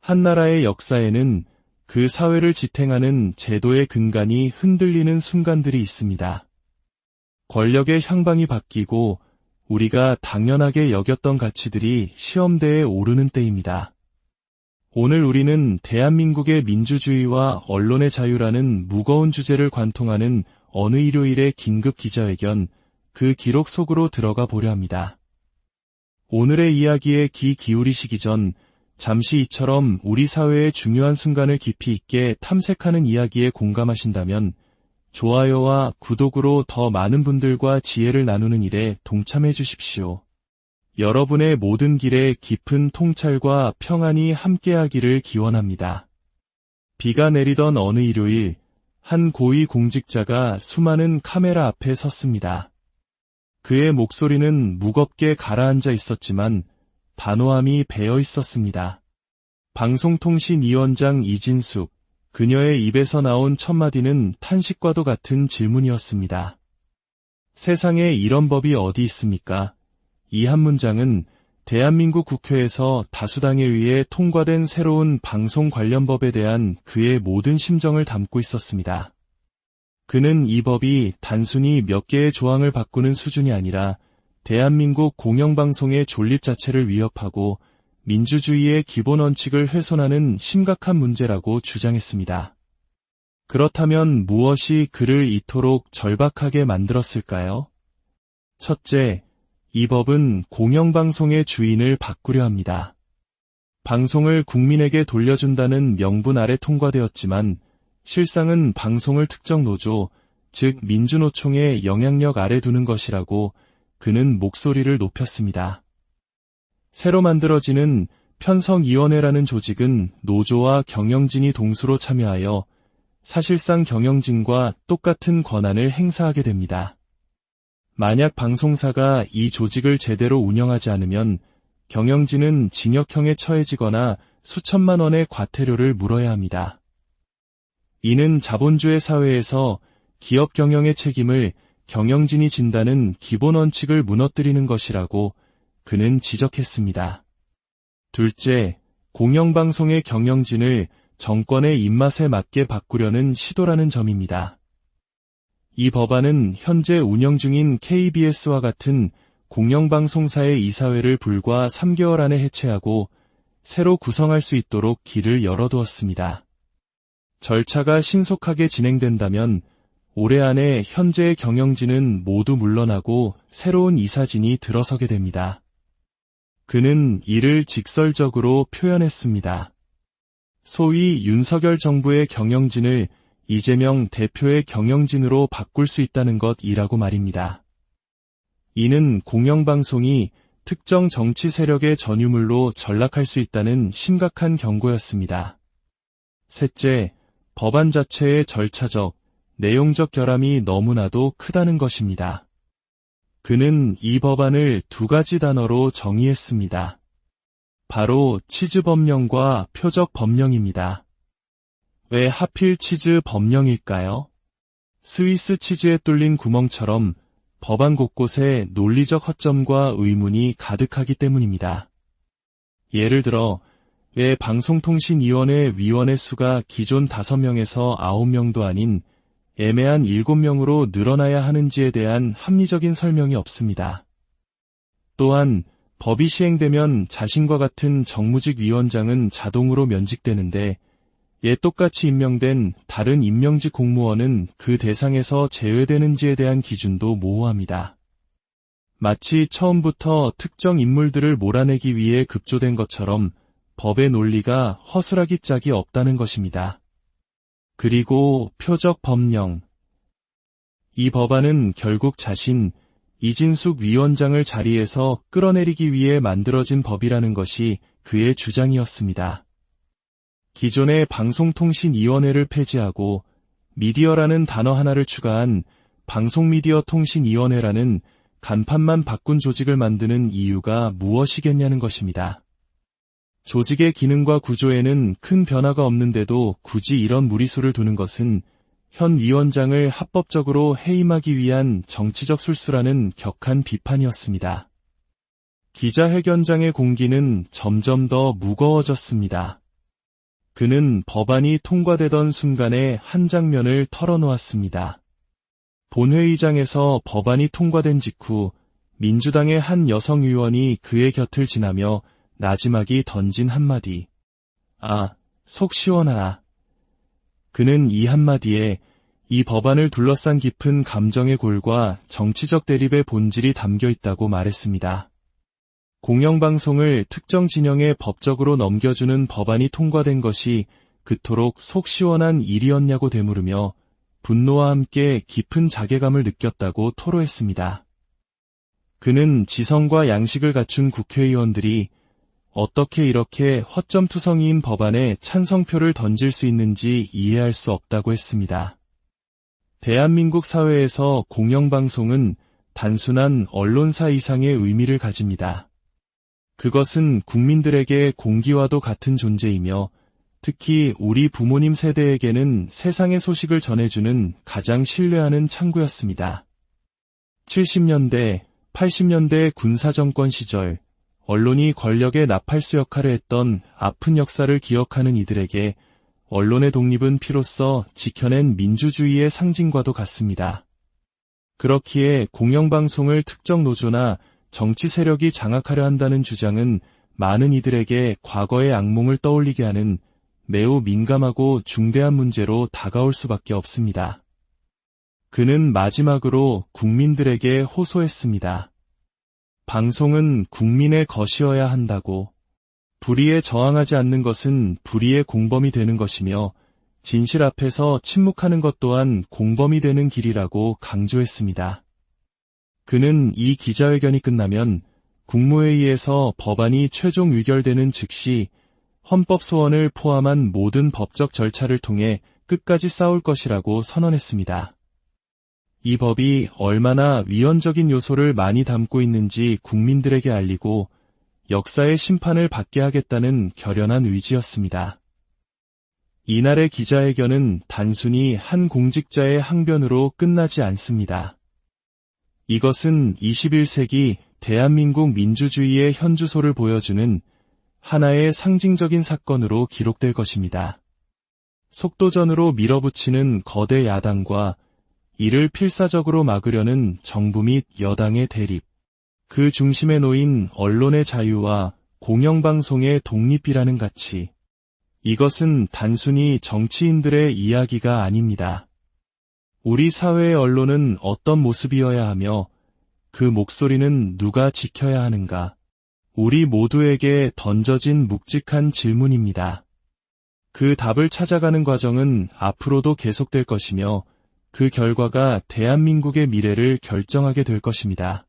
한 나라의 역사에는 그 사회를 지탱하는 제도의 근간이 흔들리는 순간들이 있습니다. 권력의 향방이 바뀌고 우리가 당연하게 여겼던 가치들이 시험대에 오르는 때입니다. 오늘 우리는 대한민국의 민주주의와 언론의 자유라는 무거운 주제를 관통하는 어느 일요일의 긴급 기자회견, 그 기록 속으로 들어가 보려 합니다. 오늘의 이야기에 귀 기울이시기 전 잠시 이처럼 우리 사회의 중요한 순간을 깊이 있게 탐색하는 이야기에 공감하신다면 좋아요와 구독으로 더 많은 분들과 지혜를 나누는 일에 동참해 주십시오. 여러분의 모든 길에 깊은 통찰과 평안이 함께하기를 기원합니다. 비가 내리던 어느 일요일, 한 고위 공직자가 수많은 카메라 앞에 섰습니다. 그의 목소리는 무겁게 가라앉아 있었지만 단호함이 배어 있었습니다. 방송통신위원장 이진숙, 그녀의 입에서 나온 첫마디는 탄식과도 같은 질문이었습니다. 세상에 이런 법이 어디 있습니까? 이 한 문장은 대한민국 국회에서 다수당에 의해 통과된 새로운 방송 관련 법에 대한 그의 모든 심정을 담고 있었습니다. 그는 이 법이 단순히 몇 개의 조항을 바꾸는 수준이 아니라 대한민국 공영방송의 존립 자체를 위협하고 민주주의의 기본 원칙을 훼손하는 심각한 문제라고 주장했습니다. 그렇다면 무엇이 그를 이토록 절박하게 만들었을까요? 첫째, 이 법은 공영방송의 주인을 바꾸려 합니다. 방송을 국민에게 돌려준다는 명분 아래 통과되었지만 실상은 방송을 특정 노조, 즉 민주노총의 영향력 아래 두는 것이라고 그는 목소리를 높였습니다. 새로 만들어지는 편성위원회라는 조직은 노조와 경영진이 동수로 참여하여 사실상 경영진과 똑같은 권한을 행사하게 됩니다. 만약 방송사가 이 조직을 제대로 운영하지 않으면 경영진은 징역형에 처해지거나 수천만 원의 과태료를 물어야 합니다. 이는 자본주의 사회에서 기업 경영의 책임을 경영진이 진다는 기본 원칙을 무너뜨리는 것이라고 그는 지적했습니다. 둘째, 공영방송의 경영진을 정권의 입맛에 맞게 바꾸려는 시도라는 점입니다. 이 법안은 현재 운영 중인 KBS와 같은 공영방송사의 이사회를 불과 3개월 안에 해체하고 새로 구성할 수 있도록 길을 열어두었습니다. 절차가 신속하게 진행된다면 올해 안에 현재의 경영진은 모두 물러나고 새로운 이사진이 들어서게 됩니다. 그는 이를 직설적으로 표현했습니다. 소위 윤석열 정부의 경영진을 이재명 대표의 경영진으로 바꿀 수 있다는 것이라고 말입니다. 이는 공영방송이 특정 정치 세력의 전유물로 전락할 수 있다는 심각한 경고였습니다. 셋째, 법안 자체의 절차적, 내용적 결함이 너무나도 크다는 것입니다. 그는 이 법안을 두 가지 단어로 정의했습니다. 바로 치즈 법령과 표적 법령입니다. 왜 하필 치즈 법령일까요? 스위스 치즈에 뚫린 구멍처럼 법안 곳곳에 논리적 허점과 의문이 가득하기 때문입니다. 예를 들어 왜 방송통신위원회 위원의 수가 기존 5명에서 9명도 아닌 애매한 7명으로 늘어나야 하는지에 대한 합리적인 설명이 없습니다. 또한 법이 시행되면 자신과 같은 정무직 위원장은 자동으로 면직되는데 예 똑같이 임명된 다른 임명직 공무원은 그 대상에서 제외되는지에 대한 기준도 모호합니다. 마치 처음부터 특정 인물들을 몰아내기 위해 급조된 것처럼 법의 논리가 허술하기 짝이 없다는 것입니다. 그리고 표적 법령. 이 법안은 결국 자신 이진숙 위원장을 자리에서 끌어내리기 위해 만들어진 법이라는 것이 그의 주장이었습니다. 기존의 방송통신위원회를 폐지하고 미디어라는 단어 하나를 추가한 방송미디어통신위원회라는 간판만 바꾼 조직을 만드는 이유가 무엇이겠냐는 것입니다. 조직의 기능과 구조에는 큰 변화가 없는데도 굳이 이런 무리수를 두는 것은 현 위원장을 합법적으로 해임하기 위한 정치적 술수라는 격한 비판이었습니다. 기자회견장의 공기는 점점 더 무거워졌습니다. 그는 법안이 통과되던 순간에 한 장면을 털어놓았습니다. 본회의장에서 법안이 통과된 직후 민주당의 한 여성 의원이 그의 곁을 지나며 나지막이 던진 한마디. 아, 속 시원하다. 그는 이 한마디에 이 법안을 둘러싼 깊은 감정의 골과 정치적 대립의 본질이 담겨 있다고 말했습니다. 공영방송을 특정 진영에 법적으로 넘겨주는 법안이 통과된 것이 그토록 속 시원한 일이었냐고 되물으며 분노와 함께 깊은 자괴감을 느꼈다고 토로했습니다. 그는 지성과 양식을 갖춘 국회의원들이 어떻게 이렇게 허점투성이인 법안에 찬성표를 던질 수 있는지 이해할 수 없다고 했습니다. 대한민국 사회에서 공영방송은 단순한 언론사 이상의 의미를 가집니다. 그것은 국민들에게 공기와도 같은 존재이며 특히 우리 부모님 세대에게는 세상의 소식을 전해주는 가장 신뢰하는 창구였습니다. 70년대, 80년대 군사정권 시절 언론이 권력의 나팔수 역할을 했던 아픈 역사를 기억하는 이들에게 언론의 독립은 피로써 지켜낸 민주주의의 상징과도 같습니다. 그렇기에 공영방송을 특정 노조나 정치 세력이 장악하려 한다는 주장은 많은 이들에게 과거의 악몽을 떠올리게 하는 매우 민감하고 중대한 문제로 다가올 수밖에 없습니다. 그는 마지막으로 국민들에게 호소했습니다. 방송은 국민의 것이어야 한다고. 불의에 저항하지 않는 것은 불의의 공범이 되는 것이며 진실 앞에서 침묵하는 것 또한 공범이 되는 길이라고 강조했습니다. 그는 이 기자회견이 끝나면 국무회의에서 법안이 최종 의결되는 즉시 헌법 소원을 포함한 모든 법적 절차를 통해 끝까지 싸울 것이라고 선언했습니다. 이 법이 얼마나 위헌적인 요소를 많이 담고 있는지 국민들에게 알리고 역사의 심판을 받게 하겠다는 결연한 의지였습니다. 이날의 기자회견은 단순히 한 공직자의 항변으로 끝나지 않습니다. 이것은 21세기 대한민국 민주주의의 현주소를 보여주는 하나의 상징적인 사건으로 기록될 것입니다. 속도전으로 밀어붙이는 거대 야당과 이를 필사적으로 막으려는 정부 및 여당의 대립, 그 중심에 놓인 언론의 자유와 공영방송의 독립이라는 가치, 이것은 단순히 정치인들의 이야기가 아닙니다. 우리 사회의 언론은 어떤 모습이어야 하며 그 목소리는 누가 지켜야 하는가, 우리 모두에게 던져진 묵직한 질문입니다. 그 답을 찾아가는 과정은 앞으로도 계속될 것이며 그 결과가 대한민국의 미래를 결정하게 될 것입니다.